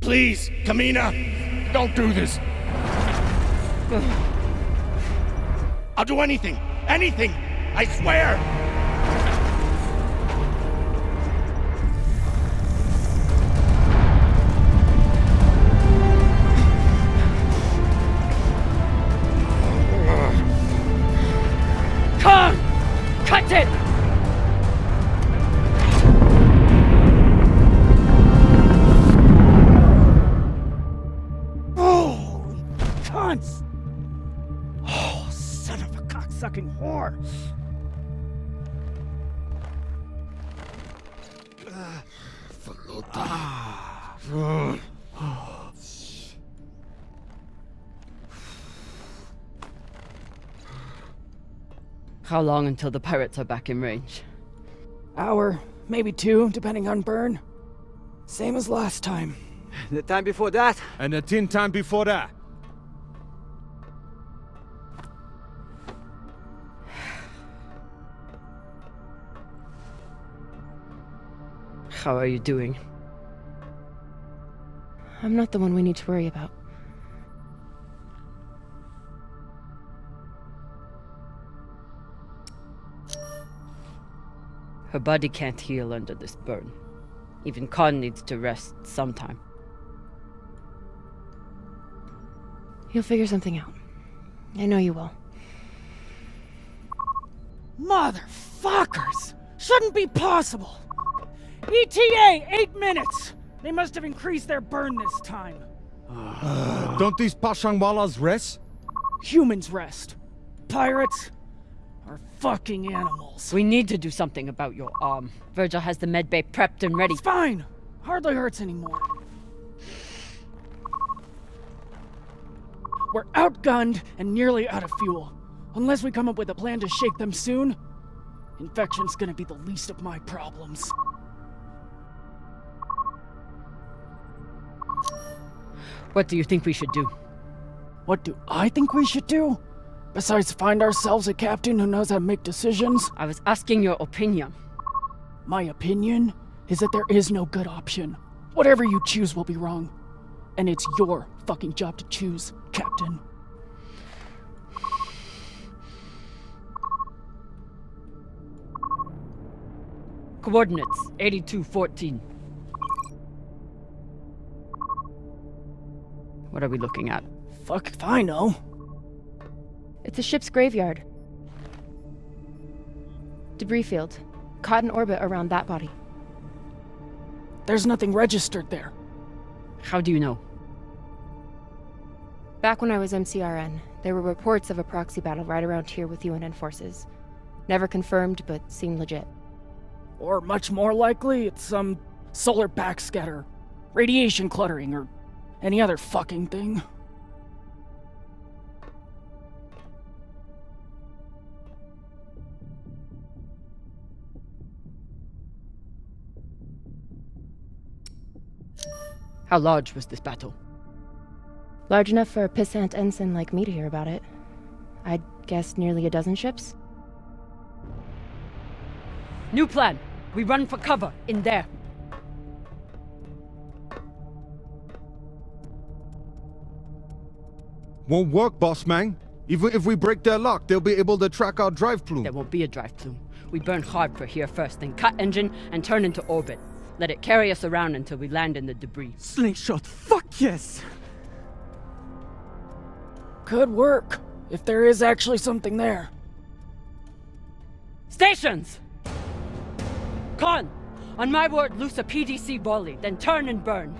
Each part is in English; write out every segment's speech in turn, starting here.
Please, Camina, don't do this. I'll do anything, I swear. Come! Cut it! Oh, cunts! Oh, son of a cocksucking whore! How long until the pirates are back in range? Hour, maybe 2, depending on burn. Same as last time. The time before that? And the 10 time before that. How are you doing? I'm not the one we need to worry about. Her body can't heal under this burn. Even Khan needs to rest sometime. You'll figure something out. I know you will. Motherfuckers! Shouldn't be possible! ETA, 8 minutes! They must have increased their burn this time. Don't these Pashangwalas rest? Humans rest. Pirates are fucking animals. We need to do something about your arm. Virgil has the medbay prepped and ready. It's fine. Hardly hurts anymore. We're outgunned and nearly out of fuel. Unless we come up with a plan to shake them soon, infection's gonna be the least of my problems. What do you think we should do? What do I think we should do? Besides find ourselves a captain who knows how to make decisions? I was asking your opinion. My opinion is that there is no good option. Whatever you choose will be wrong. And it's your fucking job to choose, Captain. Coordinates, 8214. What are we looking at? Fuck if I know. It's a ship's graveyard. Debris field. Caught in orbit around that body. There's nothing registered there. How do you know? Back when I was MCRN, there were reports of a proxy battle right around here with UNN forces. Never confirmed, but seemed legit. Or much more likely, it's some solar backscatter, radiation cluttering, or any other fucking thing. How large was this battle? Large enough for a pissant ensign like me to hear about it. I'd guess nearly a dozen ships. New plan. We run for cover in there. Won't work, boss man. Even if we break their lock, they'll be able to track our drive plume. There won't be a drive plume. We burn hard for here first, then cut engine and turn into orbit. Let it carry us around until we land in the debris. Slingshot, fuck yes! Could work, if there is actually something there. Stations! Khan! On my word, loose a PDC volley, then turn and burn.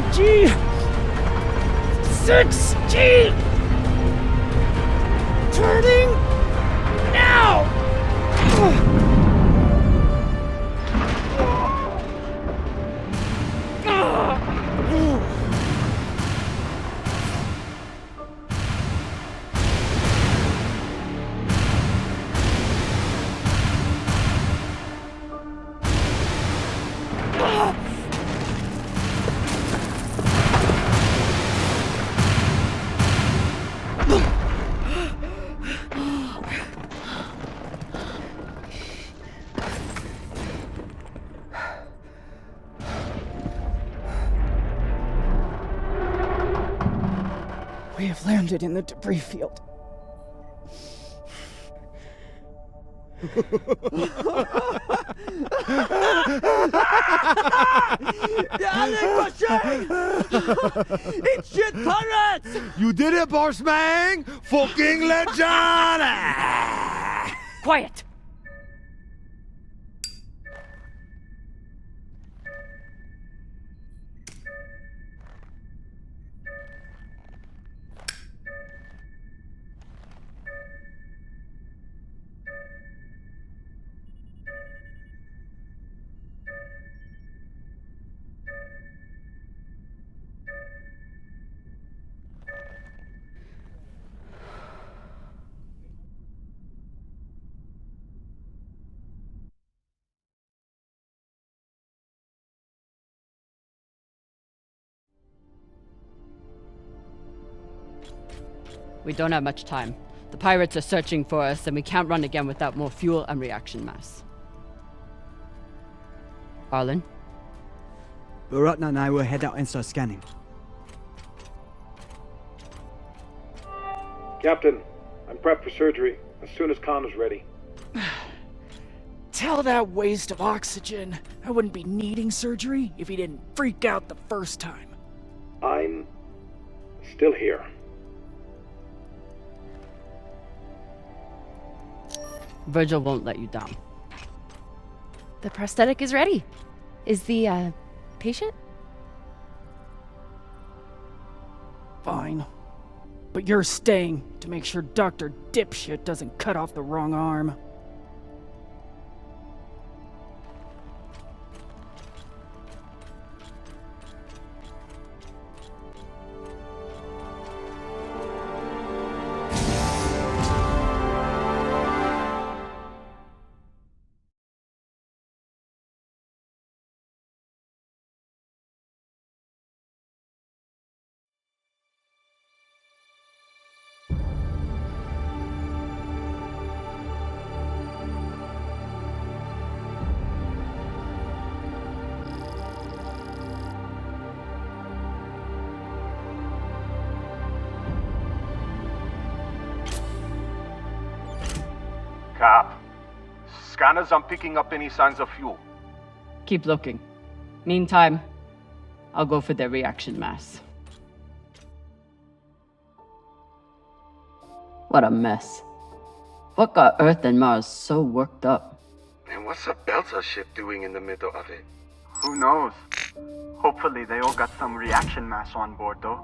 5G! 6G! Turning now! We have landed in the debris field. It's shit turrets! You did it, boss man! Fucking legend! Quiet! We don't have much time. The pirates are searching for us, and we can't run again without more fuel and reaction mass. Arlen? Baratna and I will head out and start scanning. Captain, I'm prepped for surgery as soon as Connor's ready. Tell that waste of oxygen I wouldn't be needing surgery if he didn't freak out the first time. I'm still here. Virgil won't let you down. The prosthetic is ready. Is the, patient? Fine. But you're staying to make sure Dr. Dipshit doesn't cut off the wrong arm. Cap, scanners aren't picking up any signs of fuel. Keep looking. Meantime, I'll go for their reaction mass. What a mess. What got Earth and Mars so worked up? And what's a Belter ship doing in the middle of it? Who knows? Hopefully they all got some reaction mass on board though.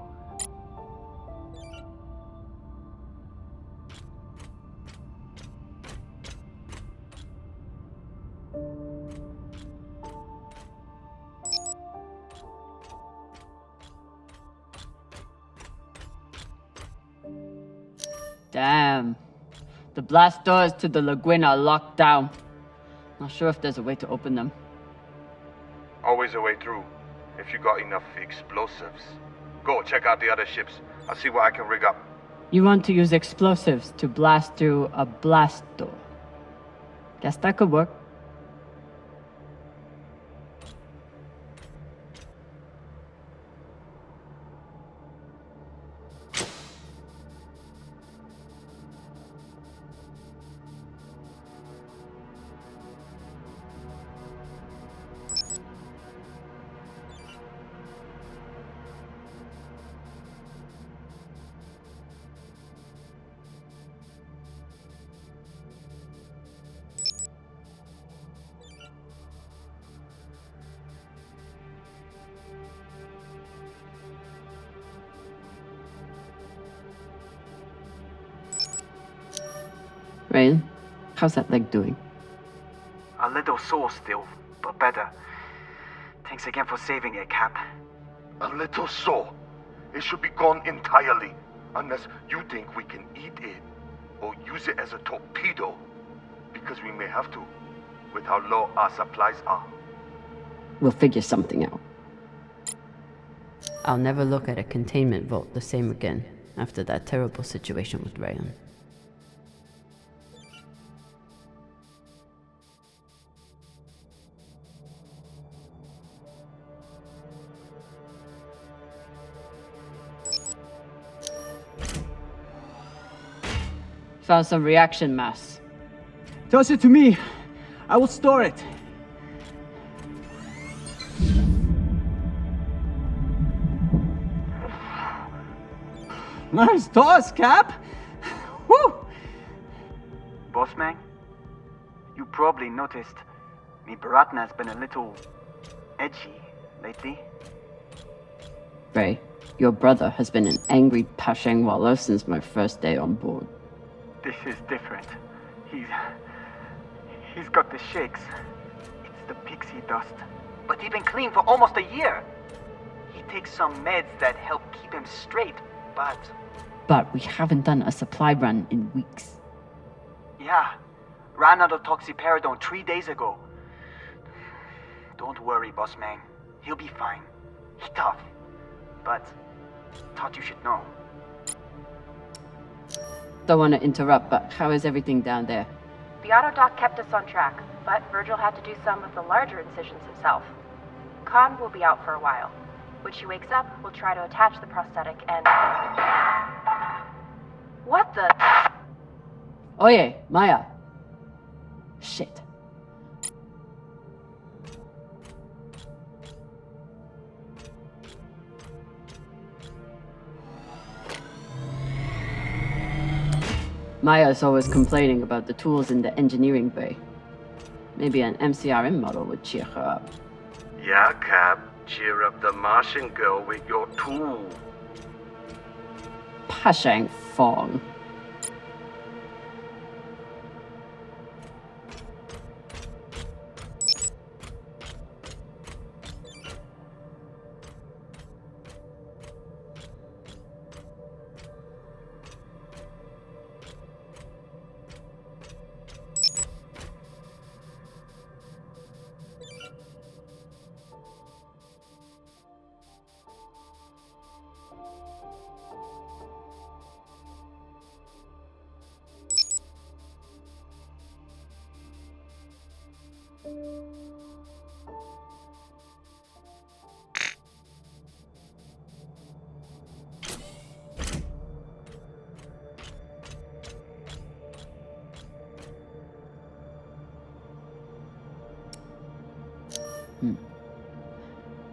Damn. The blast doors to the lagoon are locked down. Not sure if there's a way to open them. Always a way through, if you got enough explosives. Go, check out the other ships. I'll see what I can rig up. You want to use explosives to blast through a blast door. Guess that could work. Ryan, how's that leg doing? A little sore still, but better. Thanks again for saving it, Cap. A little sore. It should be gone entirely, unless you think we can eat it or use it as a torpedo, because we may have to, with how low our supplies are. We'll figure something out. I'll never look at a containment vault the same again after that terrible situation with Ryan. Found some reaction mass. Toss it to me. I will store it. Nice toss, Cap. Woo! Boss man, you probably noticed me Baratna's been a little edgy lately. Ray, your brother has been an angry Pashang Waller since my first day on board. This is different. He's got the shakes. It's the pixie dust. But he's been clean for almost a year. He takes some meds that help keep him straight, but... But we haven't done a supply run in weeks. Yeah, ran out of toxiperidone 3 days ago. Don't worry, boss man. He'll be fine. He's tough. But thought you should know. Don't want to interrupt, but how is everything down there? The autodoc kept us on track, but Virgil had to do some of the larger incisions himself. Khan will be out for a while. When she wakes up, we'll try to attach the prosthetic and... What the... Oye, Maya. Shit. Maya's always complaining about the tools in the engineering bay. Maybe an MCRM model would cheer her up. Yeah, Cap. Cheer up the Martian girl with your tool. Pashang Fong.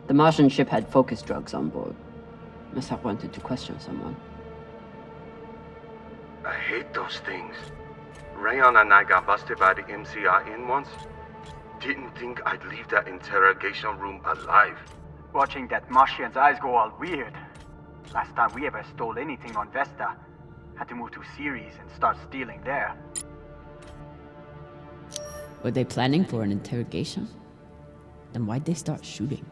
The Martian ship had focus drugs on board. Must have wanted to question someone. I hate those things. Rayon and I got busted by the MCRN once. Didn't think I'd leave that interrogation room alive. Watching that Martian's eyes go all weird. Last time we ever stole anything on Vesta. Had to move to Ceres and start stealing there. Were they planning for an interrogation? Then why'd they start shooting?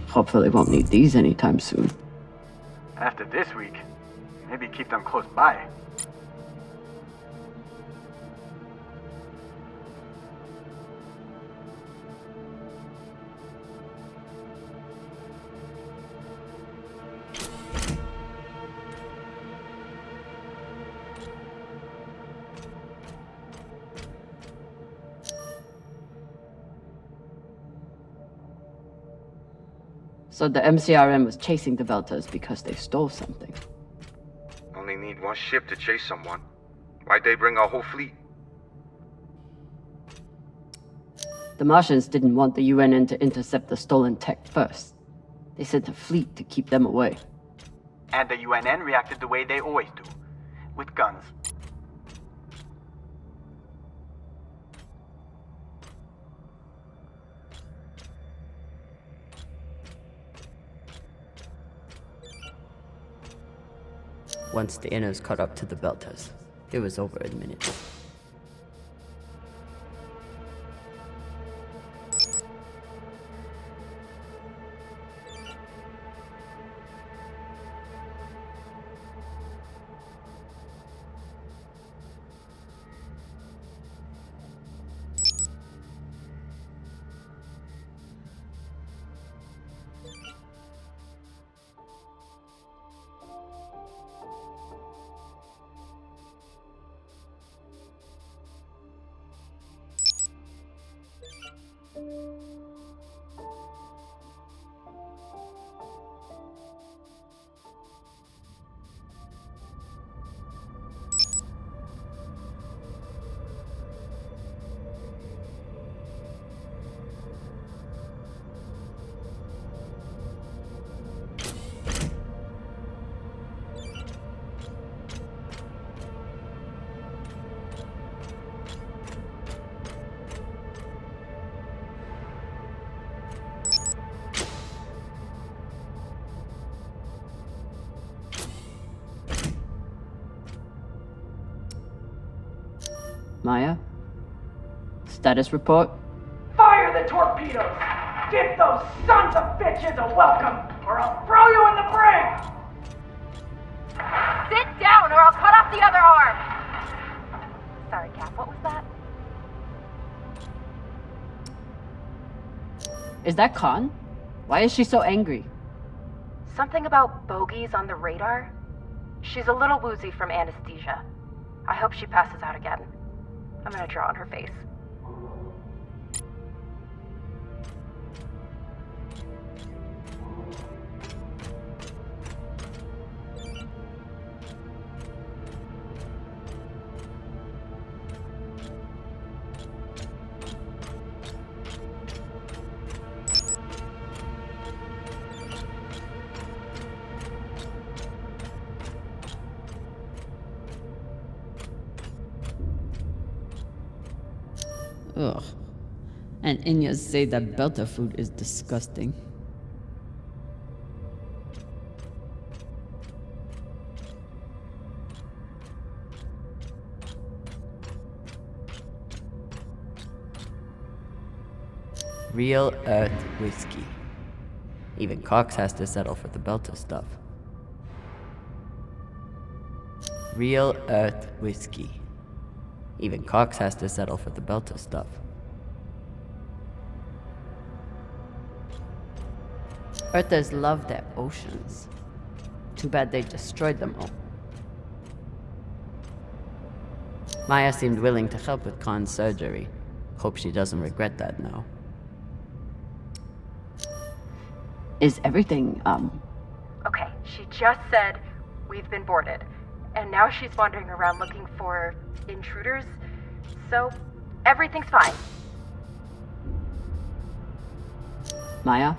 Hopefully won't need these anytime soon. After this week, maybe keep them close by. So the MCRM was chasing the Beltas because they stole something. Only need one ship to chase someone. Why'd they bring a whole fleet? The Martians didn't want the UNN to intercept the stolen tech first. They sent a fleet to keep them away. And the UNN reacted the way they always do, with guns. Once the inners caught up to the Belters, it was over in minutes. Maya? Status report? Fire the torpedoes! Give those sons of bitches a welcome, or I'll throw you in the brig! Sit down or I'll cut off the other arm! Sorry, Cap, what was that? Is that Khan? Why is she so angry? Something about bogeys on the radar? She's a little woozy from anesthesia. I hope she passes out again. I'm gonna draw on her face. Ugh. And Inyas say that Belter food is disgusting. Real Earth whiskey. Even Cox has to settle for the Belter stuff. Real Earth whiskey. Even Cox has to settle for the Belter stuff. Earthers love their oceans. Too bad they destroyed them all. Maya seemed willing to help with Khan's surgery. Hope she doesn't regret that now. Is everything, Okay, she just said we've been boarded. And now she's wandering around looking for intruders. So, everything's fine. Maya?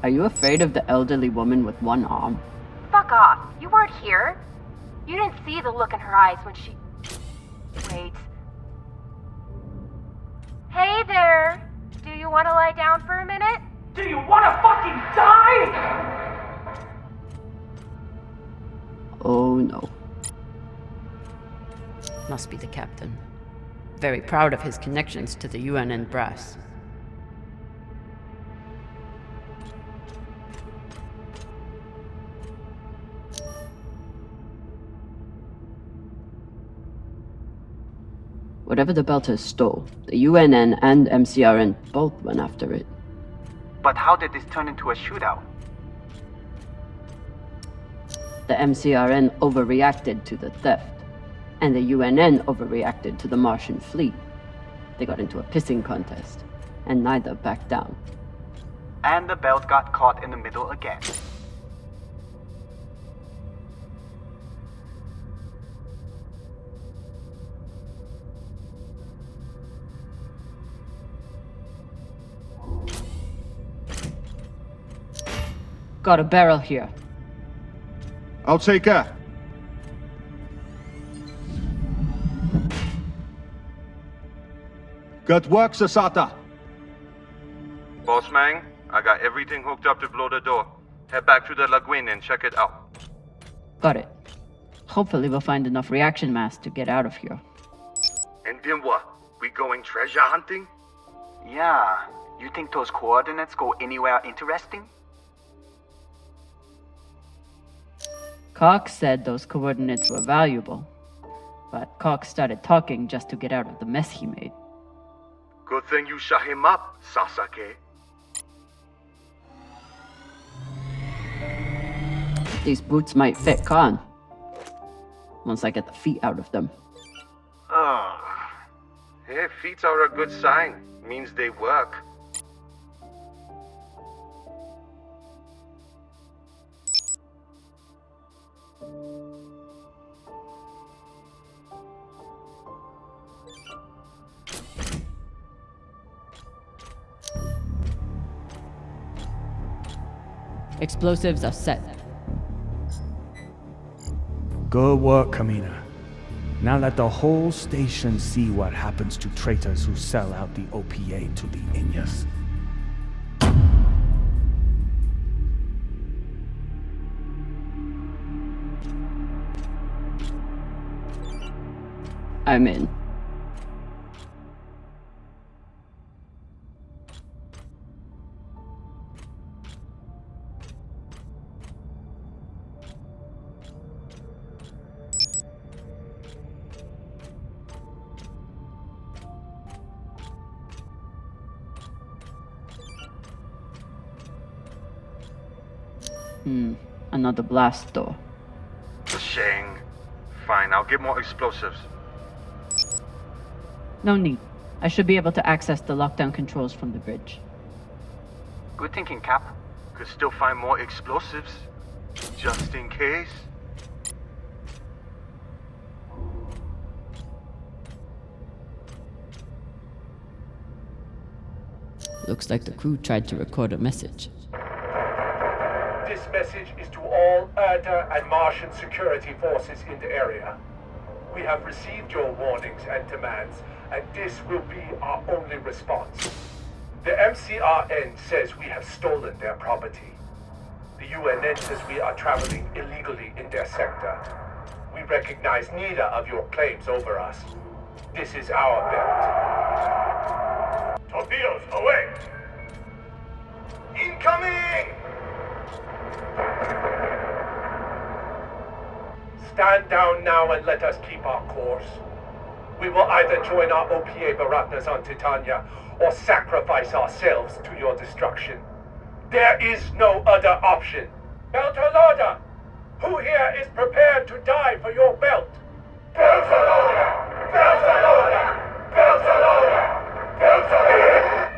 Are you afraid of the elderly woman with one arm? Fuck off. You weren't here. You didn't see the look in her eyes when she... Wait. Hey there! Do you want to lie down for a minute? Do you wanna fucking die? Oh no. Must be the captain. Very proud of his connections to the UNN brass. Whatever the Belters stole, the UNN and MCRN both went after it. But how did this turn into a shootout? The MCRN overreacted to the theft, and the UNN overreacted to the Martian fleet. They got into a pissing contest, and neither backed down. And the belt got caught in the middle again. Got a barrel here. I'll take her. Good work, Sasata. Boss man, I got everything hooked up to blow the door. Head back to the lagoon and check it out. Got it. Hopefully we'll find enough reaction mass to get out of here. And then what? We going treasure hunting? Yeah. You think those coordinates go anywhere interesting? Cox said those coordinates were valuable, but Cox started talking just to get out of the mess he made. Good thing you shut him up, Sasake. These boots might fit Khan. Once I get the feet out of them. Ugh. Hey, feet are a good sign. Means they work. Explosives are set. Good work, Camina. Now let the whole station see what happens to traitors who sell out the OPA to the Inyas. I'm in. Another blast door. Shang. Fine, I'll get more explosives. No need. I should be able to access the lockdown controls from the bridge. Good thinking, Cap. Could still find more explosives. Just in case. Looks like the crew tried to record a message. This message is to all Erda and Martian security forces in the area. We have received your warnings and demands, and this will be our only response. The MCRN says we have stolen their property. The UNN says we are traveling illegally in their sector. We recognize neither of your claims over us. This is our belt. Torpedoes, away! Incoming! Stand down now and let us keep our course. We will either join our OPA Baratnas on Titania or sacrifice ourselves to your destruction. There is no other option. Beltalada! Who here is prepared to die for your belt? Beltalada! Beltalada! Beltalada! Beltalada!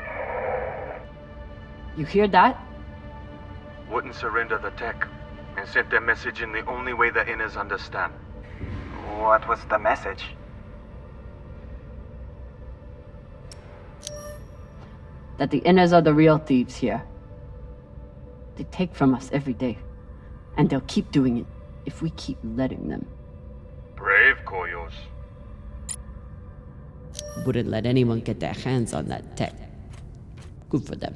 You hear that? Wouldn't surrender the tech. And sent their message in the only way the Inners understand. What was the message? That the Inners are the real thieves here. They take from us every day. And they'll keep doing it if we keep letting them. Brave Koyos. Wouldn't let anyone get their hands on that tech. Good for them.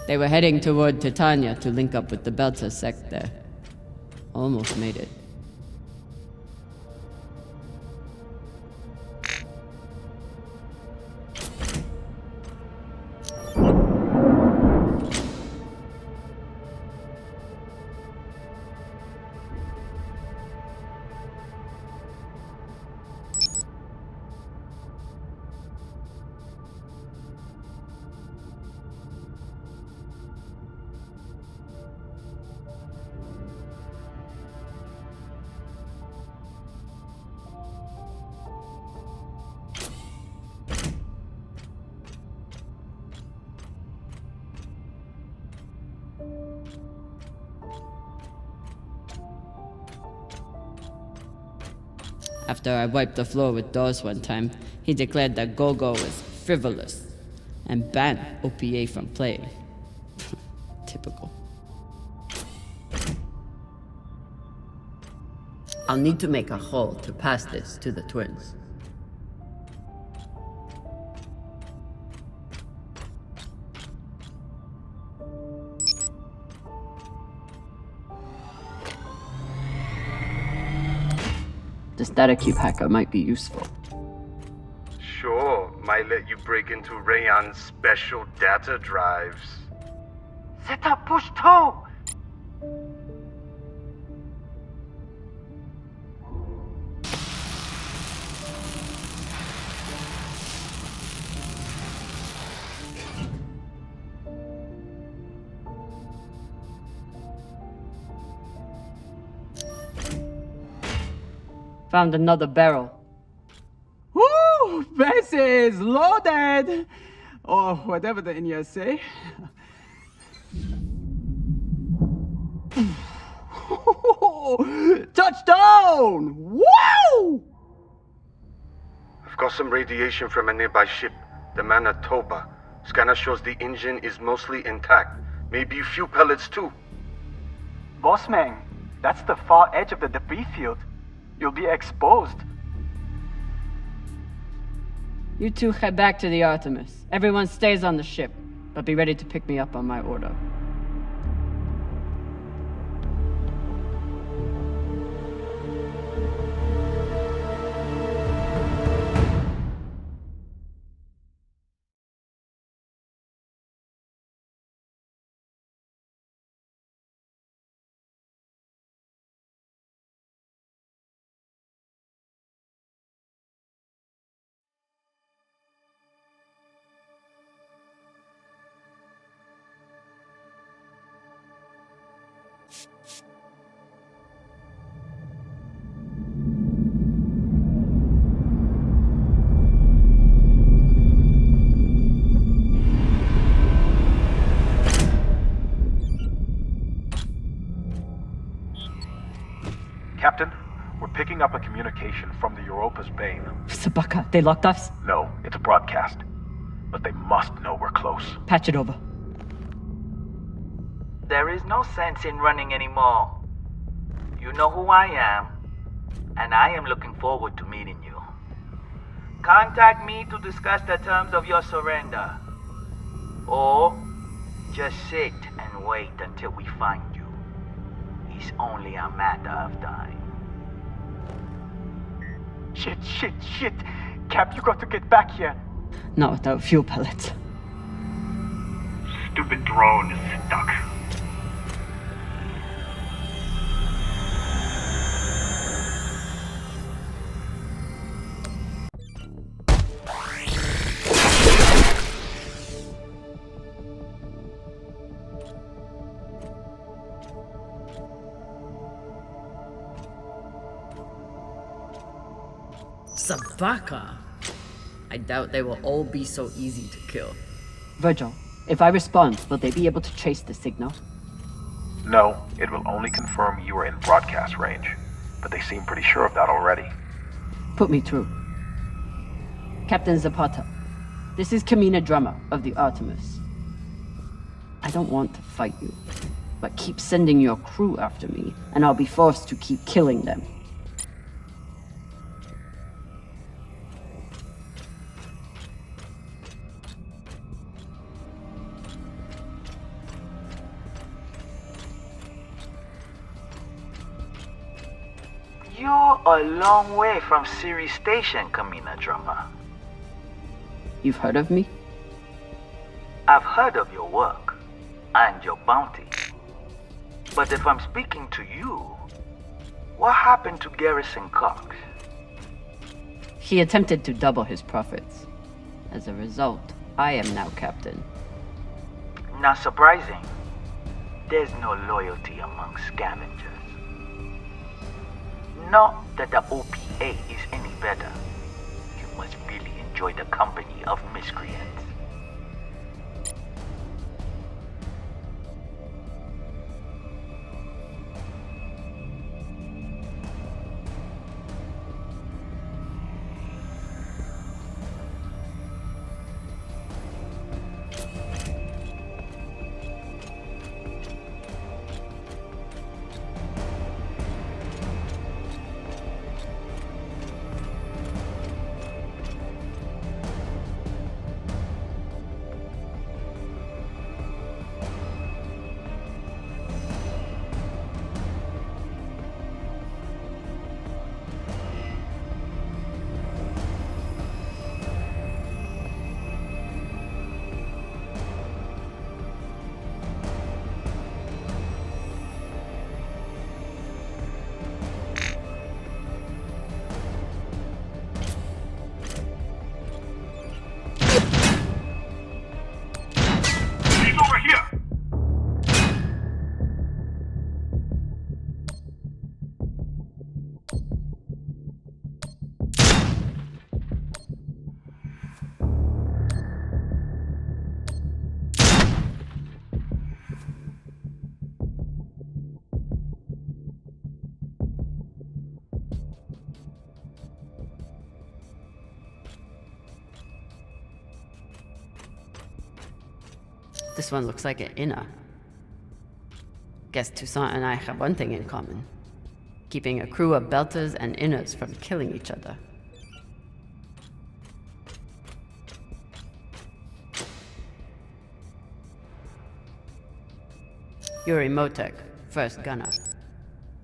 They were heading toward Titania to link up with the Belta sect there. Almost made it. After I wiped the floor with Dawes one time, he declared that Gogo was frivolous and banned OPA from playing. Typical. I'll need to make a hole to pass this to the twins. The static cube hacker might be useful. Sure, might let you break into Rayon's special data drives. Set up push toe! Found another barrel. Woo! Versus loaded! Or whatever the Indians say. Touchdown! Woo! I've got some radiation from a nearby ship, the Manitoba. Scanner shows the engine is mostly intact. Maybe a few pellets too. Bossman, that's the far edge of the debris field. You'll be exposed. You two head back to the Artemis. Everyone stays on the ship, but be ready to pick me up on my order. Captain, we're picking up a communication from the Europa's Bane. Sabaka, they locked us? No, it's a broadcast. But they must know we're close. Patch it over. There is no sense in running anymore. You know who I am, and I am looking forward to meeting you. Contact me to discuss the terms of your surrender. Or just sit and wait until we find you. It's only a matter of time. Shit. Cap, you got to get back here. Not without fuel pellets. Stupid drone is stuck. Sabaka? I doubt they will all be so easy to kill. Virgil, if I respond, will they be able to trace the signal? No, it will only confirm you are in broadcast range. But they seem pretty sure of that already. Put me through. Captain Zapata, this is Camina Drummer of the Artemis. I don't want to fight you, but keep sending your crew after me, and I'll be forced to keep killing them. You're a long way from Ceres Station, Camina Drummer. You've heard of me? I've heard of your work and your bounty. But if I'm speaking to you, what happened to Garrison Cox? He attempted to double his profits. As a result, I am now captain. Not surprising. There's no loyalty among scavengers. Not that the OPA is any better. You must really enjoy the company of miscreants. This one looks like an inner. Guess Toussaint and I have one thing in common. Keeping a crew of belters and inners from killing each other. Yuri Motek, first gunner.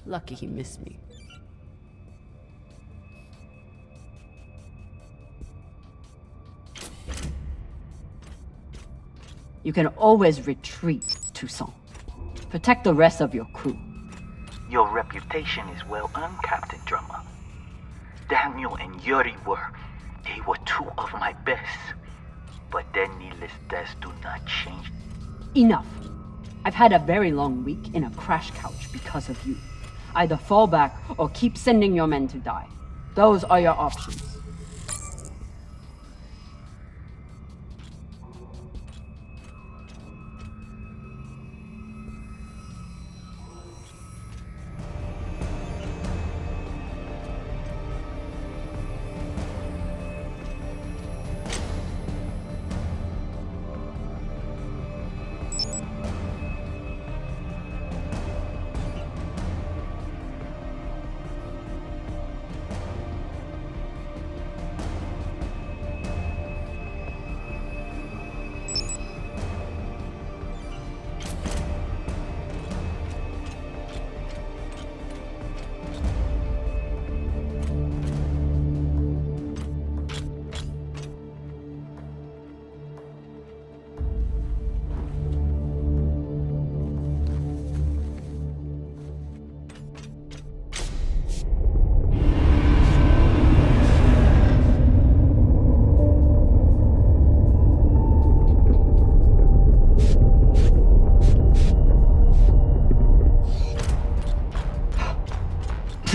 Lucky he missed me. You can always retreat, Toussaint. Protect the rest of your crew. Your reputation is well earned, Captain Drummer. Daniel and Yuri they were two of my best. But their needless deaths do not change. Enough. I've had a very long week in a crash couch because of you. Either fall back or keep sending your men to die. Those are your options.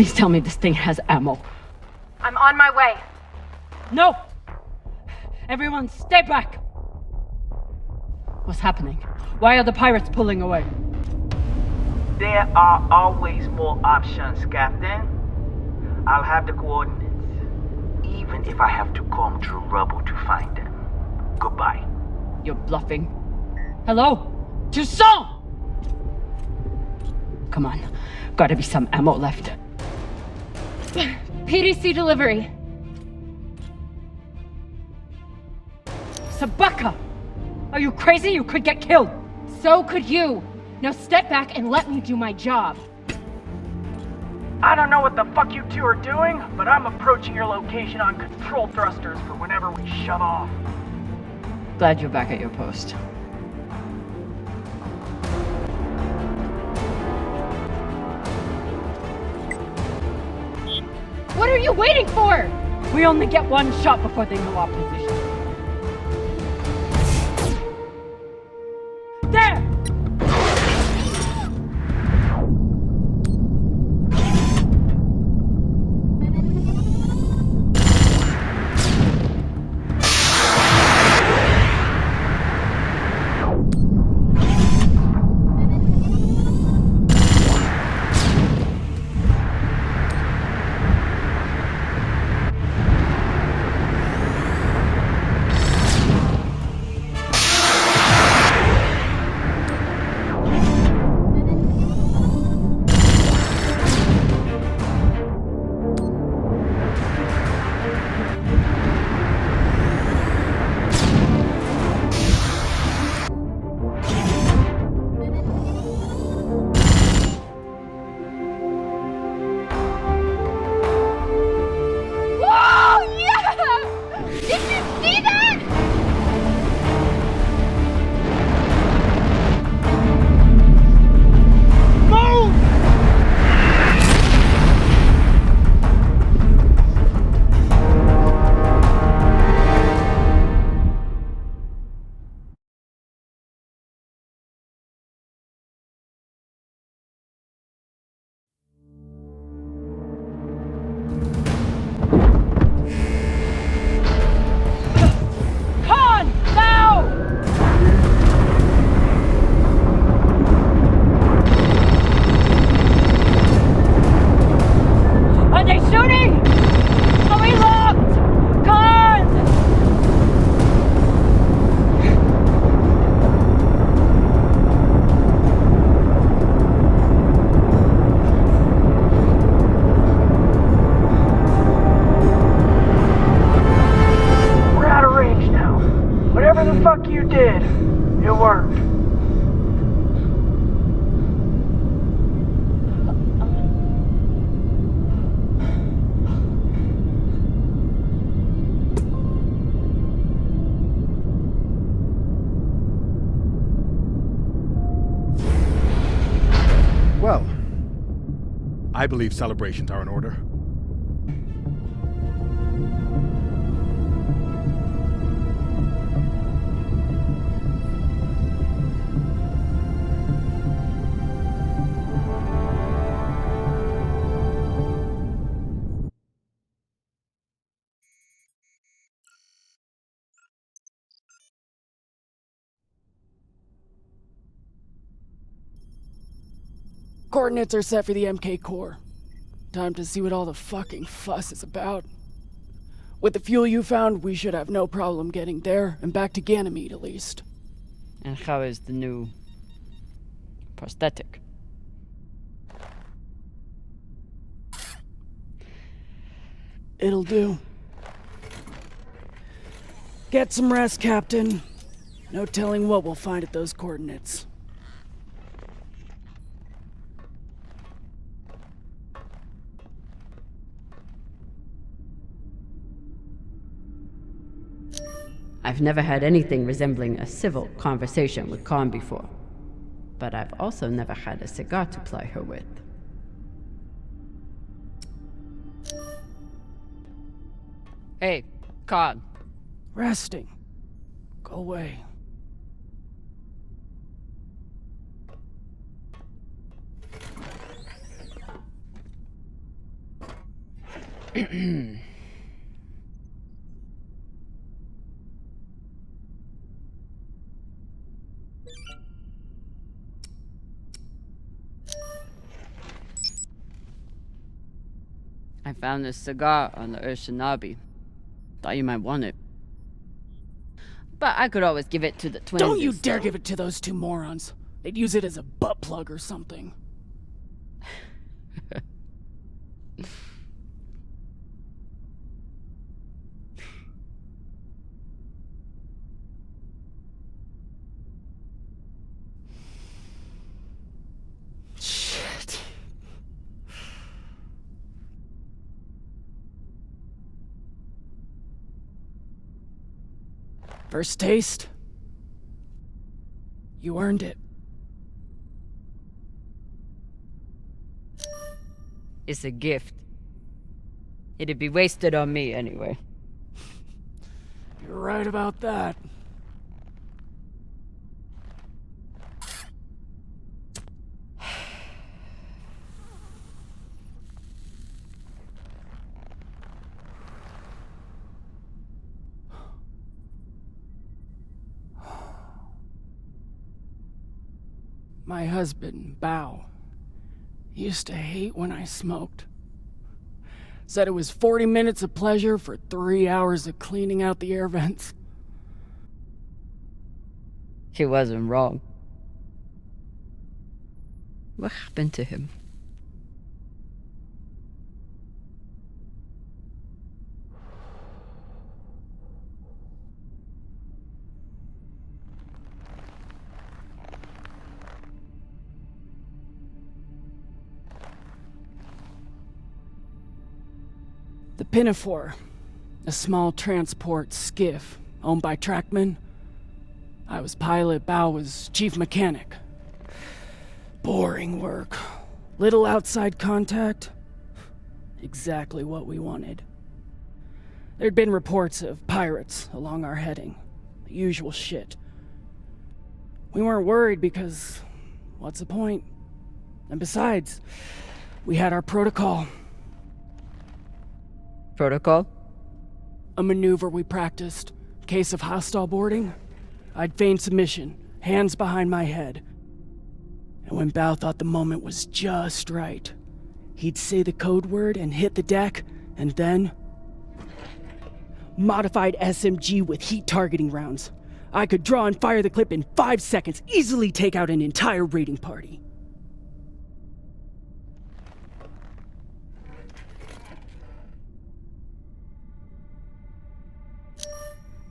Please tell me this thing has ammo. I'm on my way. No! Everyone, stay back! What's happening? Why are the pirates pulling away? There are always more options, Captain. I'll have the coordinates, even if I have to comb through rubble to find them. Goodbye. You're bluffing. Hello? Toussaint! Come on. Gotta be some ammo left. PDC delivery. Sabaka! Are you crazy? You could get killed! So could you. Now step back and let me do my job. I don't know what the fuck you two are doing, but I'm approaching your location on control thrusters for whenever we shut off. Glad you're back at your post. What are you waiting for? We only get one shot before they know our position. There! your work. Well, I believe celebrations are in order. Coordinates are set for the MK core. Time to see what all the fucking fuss is about. With the fuel you found, we should have no problem getting there and back to Ganymede at least. And how is the new prosthetic? It'll do. Get some rest, Captain. No telling what we'll find at those coordinates. I've never had anything resembling a civil conversation with Khan before, but I've also never had a cigar to ply her with. Hey, Khan. Resting. Go away. I found this cigar on the Urshanabi. Thought you might want it. But I could always give it to the twins. Don't you dare give it to those two morons. They'd use it as a butt plug or something. Shit. First taste? You earned it. It's a gift. It'd be wasted on me anyway. You're right about that. My husband, Bao, used to hate when I smoked. Said it was 40 minutes of pleasure for 3 hours of cleaning out the air vents. He wasn't wrong. What happened to him? The Pinafore, a small transport skiff owned by Trackman. I was pilot, Bao was chief mechanic. Boring work. Little outside contact. Exactly what we wanted. There'd been reports of pirates along our heading. The usual shit. We weren't worried because, what's the point? And besides, we had our protocol. Protocol? A maneuver we practiced. Case of hostile boarding. I'd feign submission, hands behind my head. And when Bao thought the moment was just right, he'd say the code word and hit the deck, and then... Modified SMG with heat targeting rounds. I could draw and fire the clip in 5 seconds, easily take out an entire raiding party.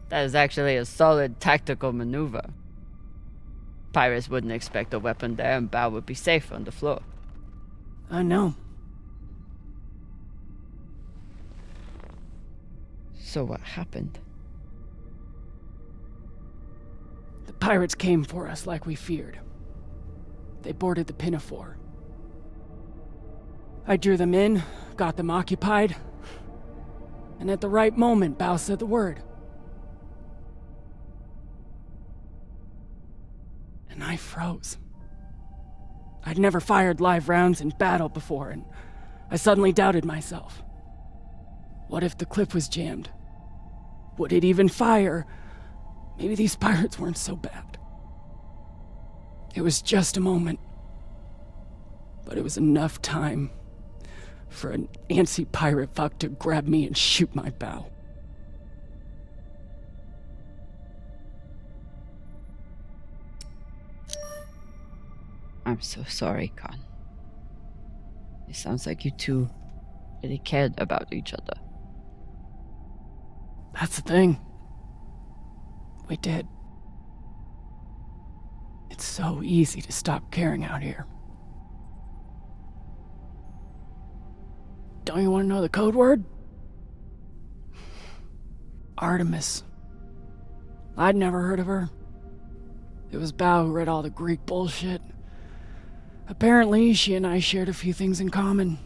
That is actually a solid tactical maneuver. Pirates wouldn't expect a weapon there, and Bao would be safe on the floor. I know. So what happened? The pirates came for us like we feared. They boarded the Pinafore. I drew them in, got them occupied, and at the right moment, Bao said the word. And I froze. I'd never fired live rounds in battle before, and I suddenly doubted myself. What if the clip was jammed? Would it even fire? Maybe these pirates weren't so bad. It was just a moment, but it was enough time for an antsy pirate fuck to grab me and shoot my bow. I'm so sorry, Khan. It sounds like you two really cared about each other. That's the thing. We did. It's so easy to stop caring out here. Don't you want to know the code word? Artemis. I'd never heard of her. It was Bao who read all the Greek bullshit. Apparently, she and I shared a few things in common.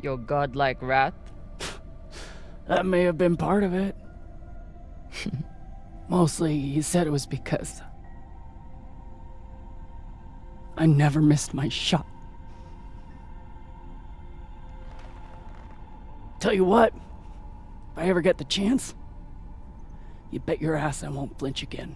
Your godlike wrath? That may have been part of it. Mostly, he said it was because I never missed my shot. Tell you what, if I ever get the chance, you bet your ass I won't flinch again.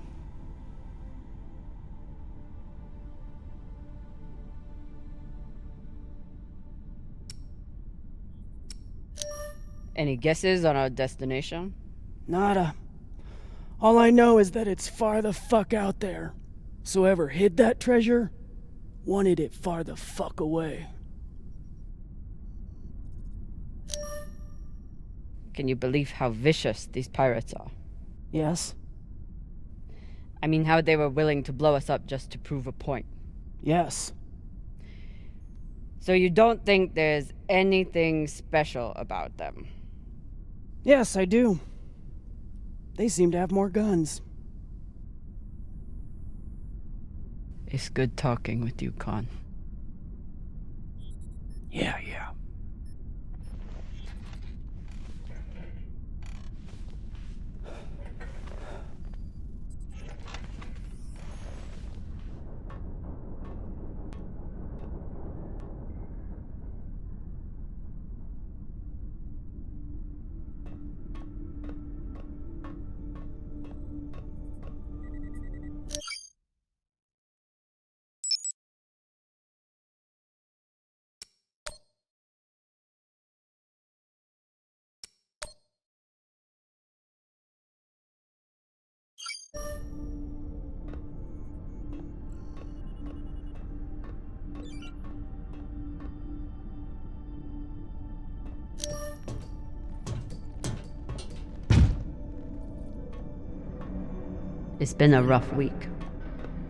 Any guesses on our destination? Nada. All I know is that it's far the fuck out there. So whoever hid that treasure wanted it far the fuck away. Can you believe how vicious these pirates are? Yes. I mean, how they were willing to blow us up just to prove a point. Yes. So you don't think there's anything special about them? Yes, I do. They seem to have more guns. It's good talking with you, Khan. Yeah. It's been a rough week.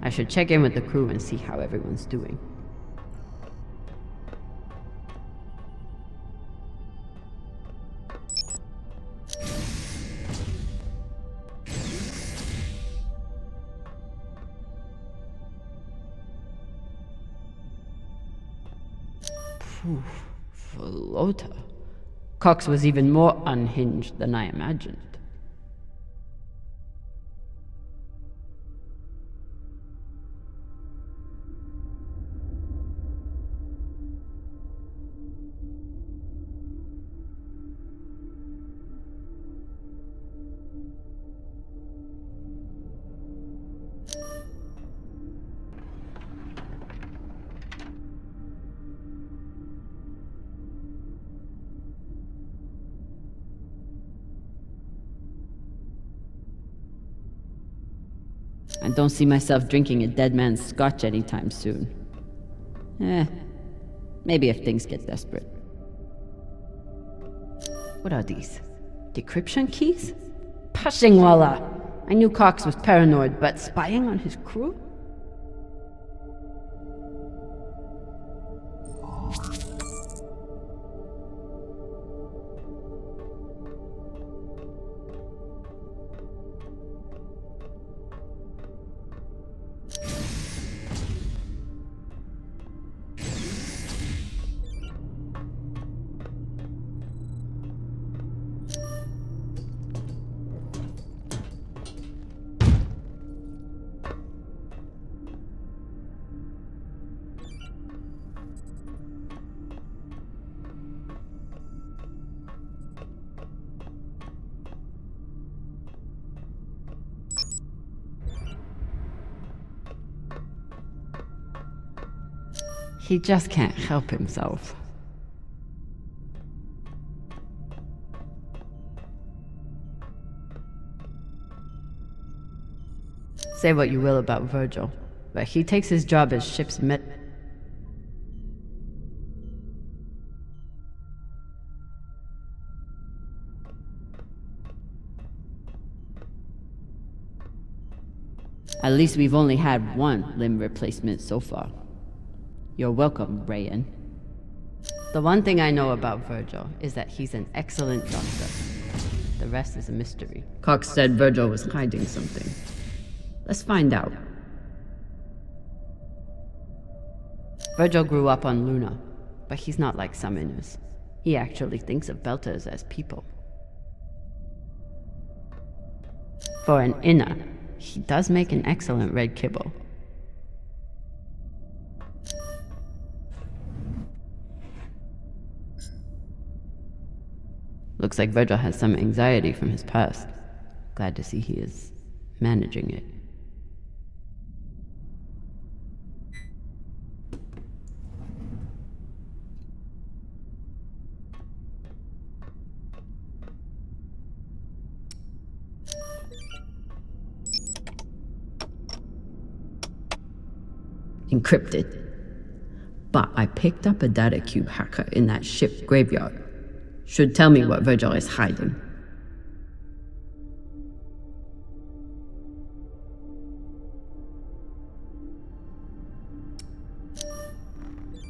I should check in with the crew and see how everyone's doing. Phew, Volota. Cox was even more unhinged than I imagined. I don't see myself drinking a dead man's scotch anytime soon. Maybe if things get desperate. What are these? Decryption keys? Pushing Walla. I knew Cox was paranoid, but spying on his crew? He just can't help himself. Say what you will about Virgil, but he takes his job as ship's med. At least we've only had one limb replacement so far. You're welcome, Rayan. The one thing I know about Virgil is that he's an excellent doctor. The rest is a mystery. Cox said Virgil was hiding something. Let's find out. Virgil grew up on Luna, but he's not like some Inners. He actually thinks of Belters as people. For an Inner, he does make an excellent red kibble. Looks like Virgil has some anxiety from his past. Glad to see he is managing it. Encrypted. But I picked up a data cube hacker in that ship graveyard. Should tell me what Virgil is hiding.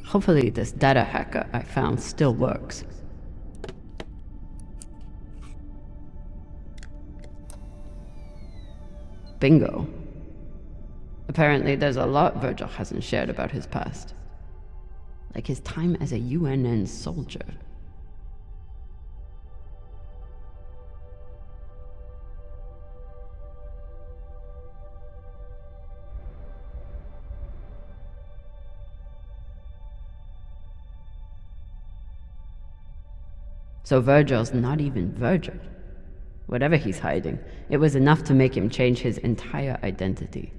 Hopefully this data hacker I found still works. Bingo. Apparently there's a lot Virgil hasn't shared about his past. Like his time as a UNN soldier. So Virgil's not even Virgil. Whatever he's hiding, it was enough to make him change his entire identity.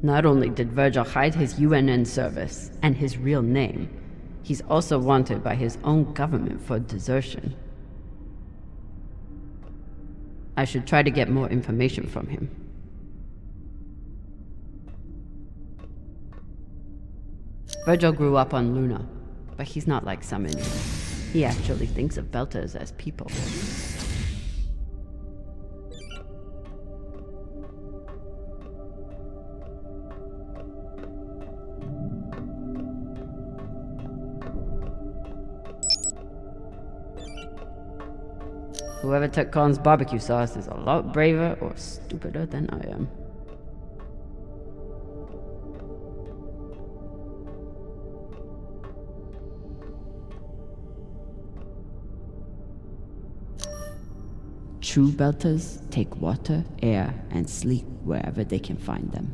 Not only did Virgil hide his UNN service and his real name, he's also wanted by his own government for desertion. I should try to get more information from him. Virgil grew up on Luna, but he's not like some Indians. He actually thinks of Belters as people. Whoever took Khan's barbecue sauce is a lot braver or stupider than I am. True Belters take water, air, and sleep wherever they can find them.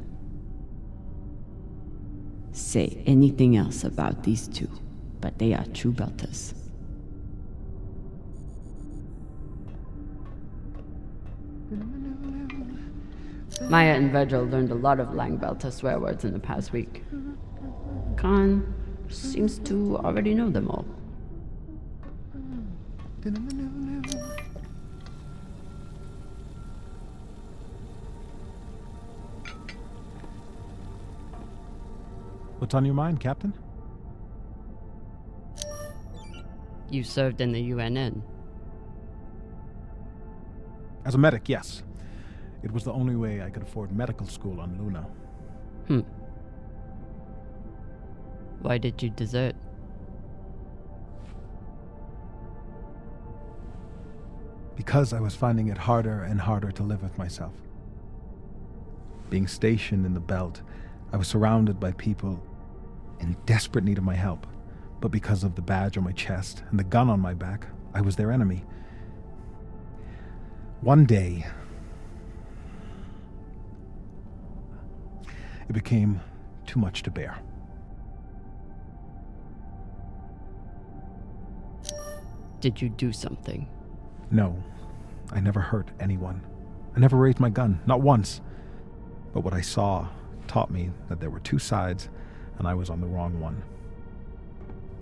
Say anything else about these two, but they are true Belters. Maya and Virgil learned a lot of Lang Belter swear words in the past week. Khan seems to already know them all. What's on your mind, Captain? You served in the UNN. As a medic, yes. It was the only way I could afford medical school on Luna. Why did you desert? Because I was finding it harder and harder to live with myself. Being stationed in the belt, I was surrounded by people in desperate need of my help. But because of the badge on my chest and the gun on my back, I was their enemy. One day, it became too much to bear. Did you do something? No, I never hurt anyone. I never raised my gun, not once. But what I saw taught me that there were two sides, and I was on the wrong one.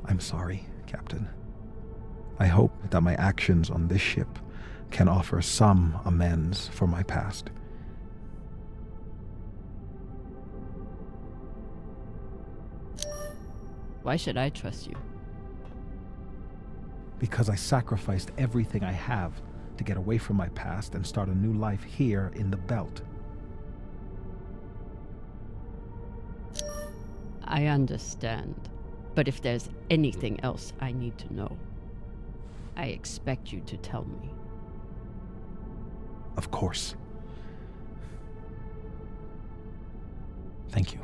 I'm sorry, Captain. I hope that my actions on this ship can offer some amends for my past. Why should I trust you? Because I sacrificed everything I have to get away from my past and start a new life here in the belt. I understand. But if there's anything else I need to know, I expect you to tell me. Of course. Thank you.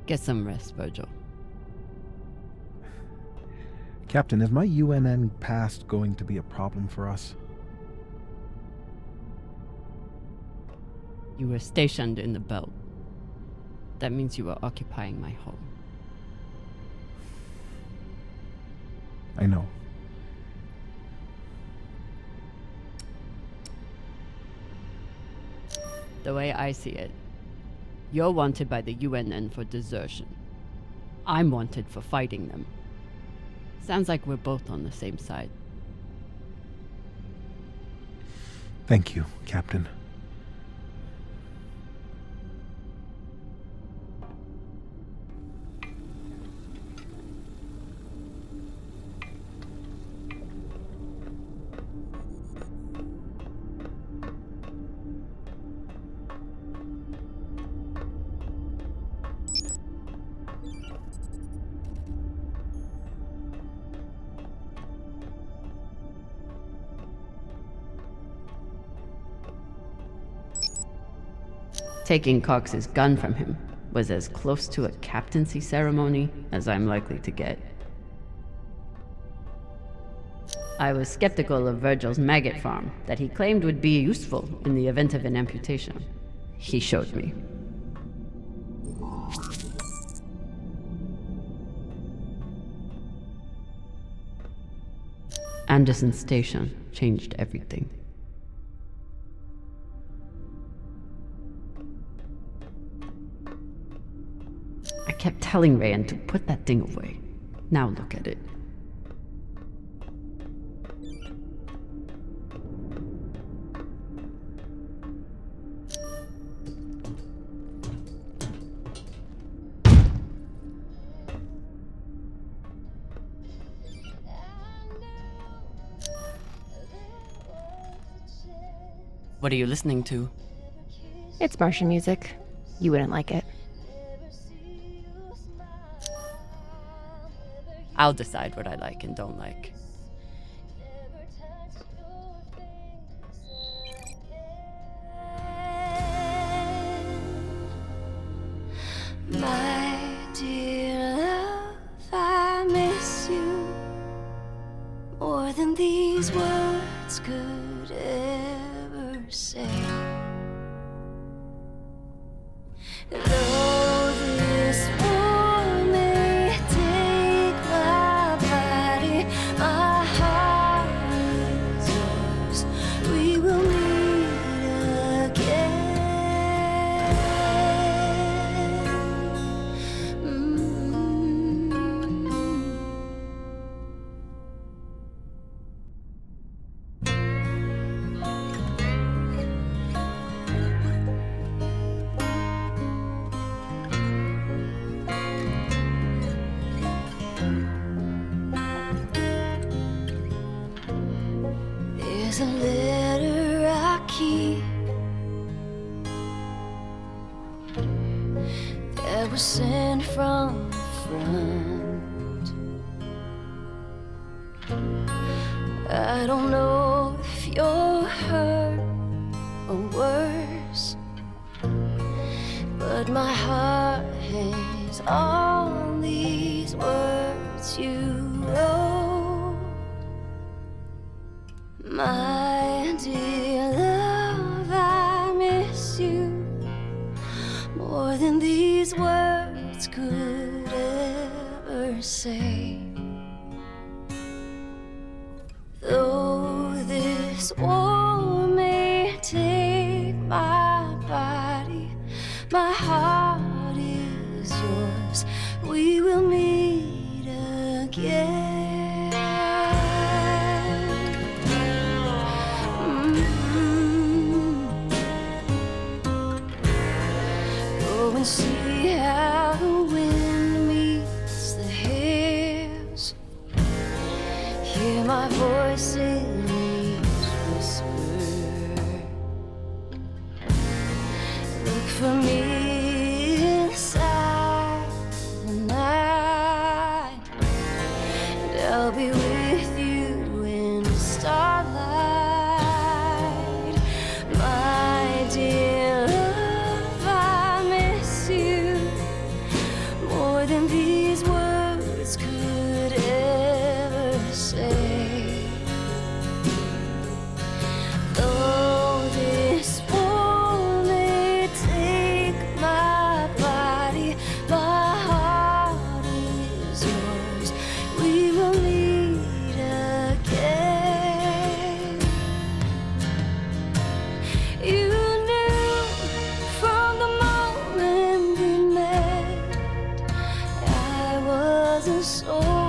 Get some rest, Virgil. Captain, is my UNN past going to be a problem for us? You were stationed in the belt. That means you were occupying my home. I know. The way I see it, you're wanted by the UNN for desertion. I'm wanted for fighting them. Sounds like we're both on the same side. Thank you, Captain. Taking Cox's gun from him was as close to a captaincy ceremony as I'm likely to get. I was skeptical of Virgil's maggot farm that he claimed would be useful in the event of an amputation. He showed me. Anderson Station changed everything. I kept telling Rayan to put that thing away. Now look at it. What are you listening to? It's Martian music. You wouldn't like it. I'll decide what I like and don't like. My dear love, I miss you more than these words could ever say. Though this war may take my body, my heart is yours. We will meet again. There's a letter I keep that was sent from the front. I don't know if you're hurt or worse, but my heart hangs on these words you wrote. My dear love, I miss you more than these words could ever say. Though this war may take my body, my heart is yours. We will meet again. Go and see how the wind meets the hares. Hear my voice in each whisper. Look for me inside the night, and I'll be with you in the starlight. My dear love, I miss you more than these words could ever say. Though this war may take my body, my heart is yours. We will meet again. You knew from the moment we met I was a soldier.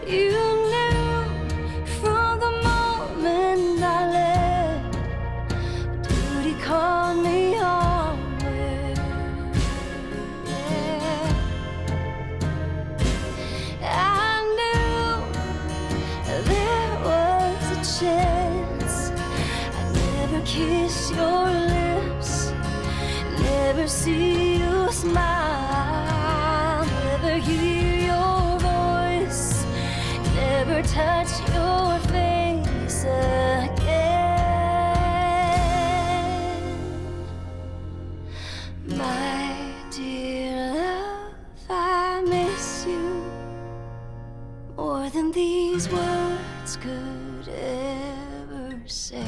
You knew from the moment I left, duty called me onward. Yeah. I knew there was a chance I'd never kiss your lips, never see you smile, never hear your voice, never touch your face again. My dear love, I miss you more than these words could ever say.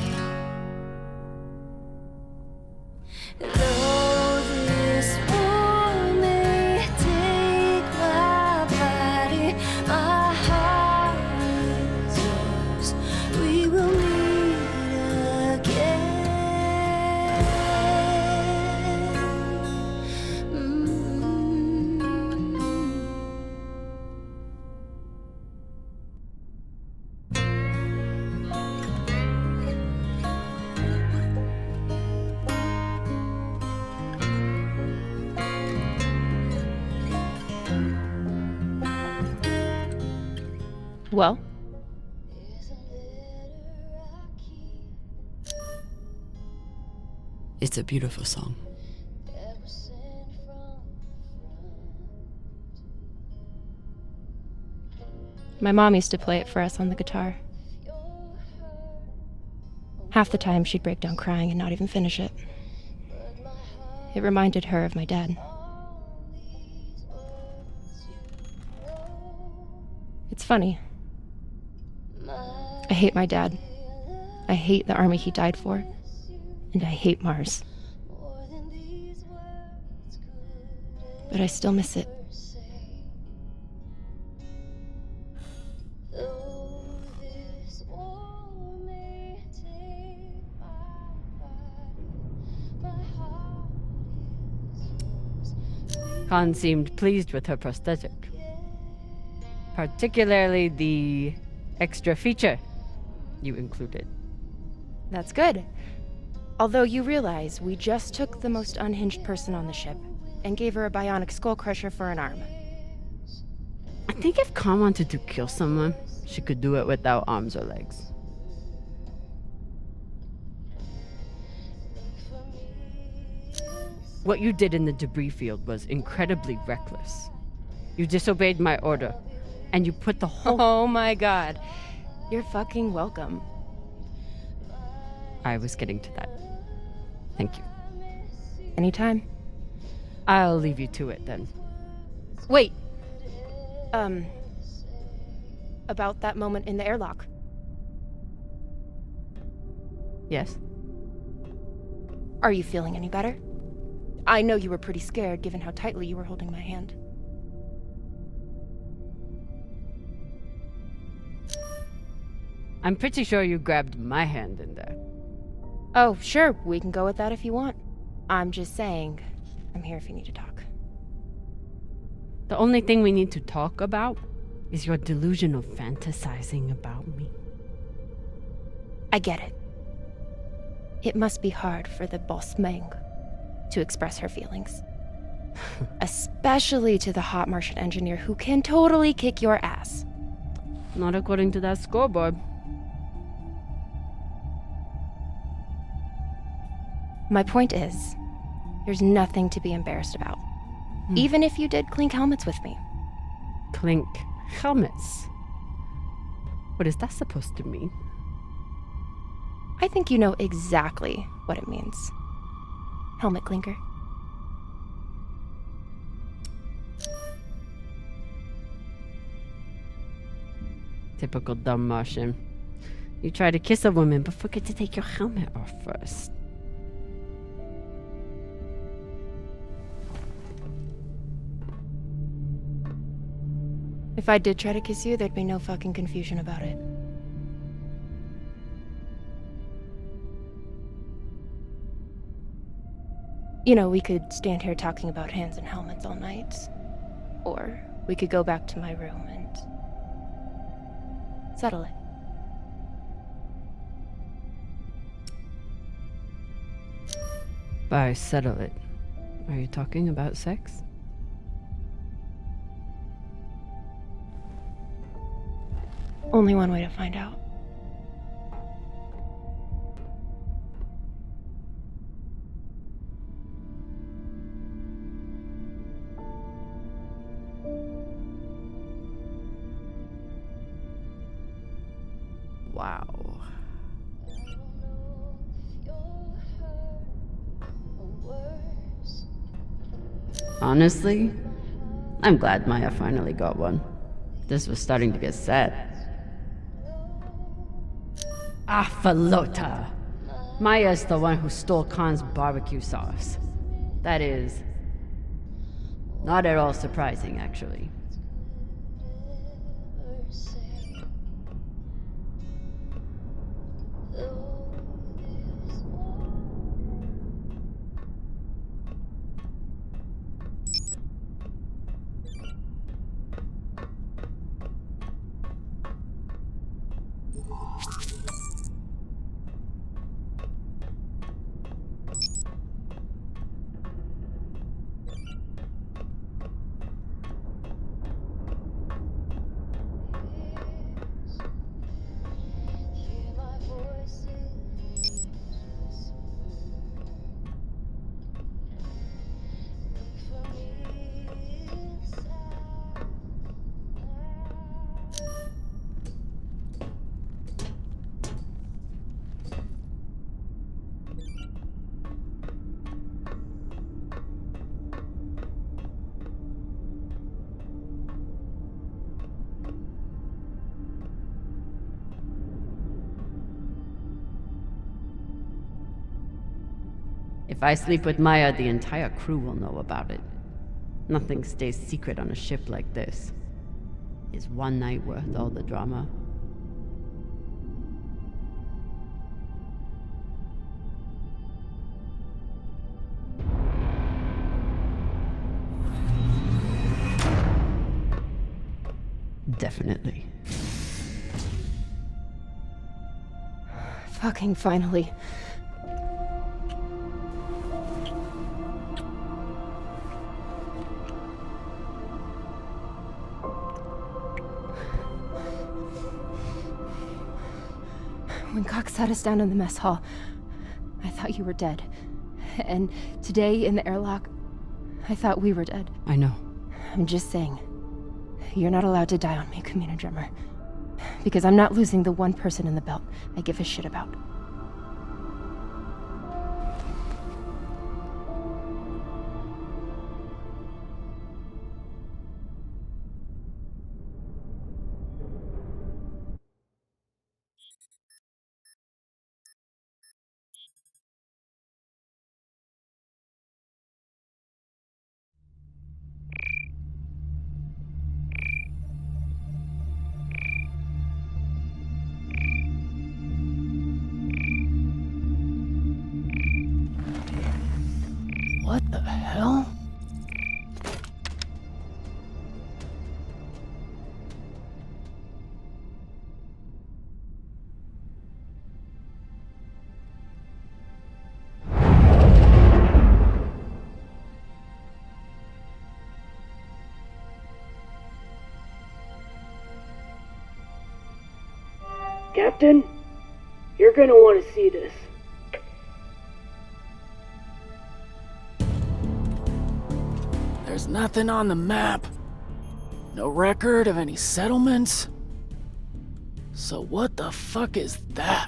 Though this war may take my body, my heart is yours. We will meet again. Well, It's a beautiful song. my mom used to play it for us on the guitar. Half the time she'd break down crying and not even finish it. It reminded her of my dad. It's funny. I hate my dad. I hate the army he died for. And I hate Mars. But I still miss it. Khan seemed pleased with her prosthetic. Particularly the extra feature you included. That's good. Although you realize we just took the most unhinged person on the ship and gave her a bionic skull crusher for an arm. think if Khan wanted to kill someone, she could do it without arms or legs. What you did in the debris field was incredibly reckless. You disobeyed my order, and you put the whole— Oh my god. You're fucking welcome. I was getting to that. Thank you. Anytime. I'll leave you to it then. Wait. About that moment in the airlock. Yes? Are you feeling any better? I know you were pretty scared given how tightly you were holding my hand. I'm pretty sure you grabbed my hand in there. Oh, sure, we can go with that if you want. I'm just saying, I'm here if you need to talk. The only thing we need to talk about is your delusional fantasizing about me. I get it. It must be hard for the boss Meng to express her feelings. Especially to the hot Martian engineer who can totally kick your ass. Not according to that scoreboard. My point is, there's nothing to be embarrassed about. Even if you did clink helmets with me. Clink helmets? What is that supposed to mean? I think you know exactly what it means. Helmet clinker. Typical dumb Martian. You try to kiss a woman, but forget to take your helmet off first. If I did try to kiss you, there'd be no fucking confusion about it. You know, we could stand here talking about hands and helmets all night. Or we could go back to my room and settle it. By settle it, are you talking about sex? Only one way to find out. Wow. Honestly, I'm glad Maya finally got one. This was starting to get sad. Falota! Maya's the one who stole Khan's barbecue sauce. That is not at all surprising, actually. If I sleep with Maya, the entire crew will know about it. Nothing stays secret on a ship like this. Is one night worth all the drama? Definitely. Fucking finally. When Cox sat us down in the mess hall, I thought you were dead. And today in the airlock, I thought we were dead. I know. I'm just saying, you're not allowed to die on me, Camina Drummer. Because I'm not losing the one person in the belt I give a shit about. What the hell? Captain, you're gonna want to see this. There's nothing on the map. No record of any settlements. So what the fuck is that?